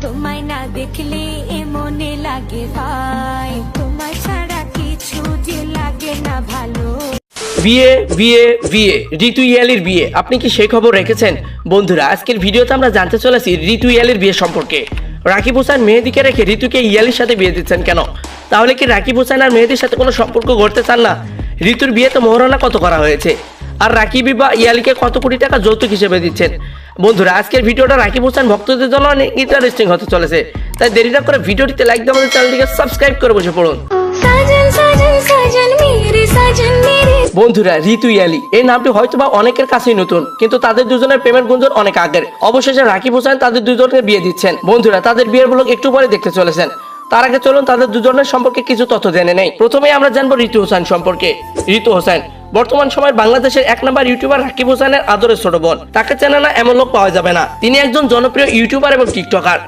তোমায় না দেখলে এ মনে লাগে ভাই, তোমায় ছাড়া কিছু যে লাগে না ভালো। বিয়ে বিয়ে বিয়ে ঋতু ইয়ালির বিয়ে, আপনি কি সেই খবর রেখেছেন? বন্ধুরা, আজকের ভিডিওতে আমরা জানতে চলেছি ঋতু ইয়ালির বিয়ে সম্পর্কে। রাকিব হোসেন মেহেদীকে রেখে ঋতুকে ইয়ালির সাথে বিয়ে দিচ্ছেন কেন? তাহলে কি রাকিব হোসেন আর মেহেদীর সাথে কোনো সম্পর্ক গড়তে চান না? ঋতুর বিয়েতে মহারণা কত করা হয়েছে, আর রাকিবই বা ইয়ালিকে কত কোটি টাকা যৌতুক হিসেবে দিচ্ছেন? বন্ধুরা, আজকের ভিডিওটা রাকিব হোসেন ভক্তদের জন্য অনেক ইন্টারেস্টিং হতে চলেছে, তাই দেরি না করে ভিডিওটিতে লাইক দিয়ে আমাদের চ্যানেলটিকে সাবস্ক্রাইব করে বসে পড়ুন। বন্ধুরা, ঋতু ইয়ালি এই নামটি হয়তোবা অনেকের কাছেই নতুন, কিন্তু তাদের দুজনের প্রেমের গুঞ্জন অনেক আগের। অবশেষে রাকিব হোসেন তাদের দুজনকে বিয়ে দিচ্ছেন। বন্ধুরা, তাদের বিয়ের ব্লগ একটু পরে দেখতে চলেছেন। তার আগে চলুন তাদের দুজনের সম্পর্কে কিছু তথ্য জেনে নেই। প্রথমেই আমরা জানবো ঋতু হোসেন সম্পর্কে। ঋতু হোসেন বর্তমান সময়ের বাংলাদেশের 1 নম্বর ইউটিউবার রাকিব হোসেনের আদরের ছোট বোন। তাকে চেনে না এমন লোক পাওয়া যাবে না। তিনি একজন জনপ্রিয় ইউটিউবার এবং টিকটকার।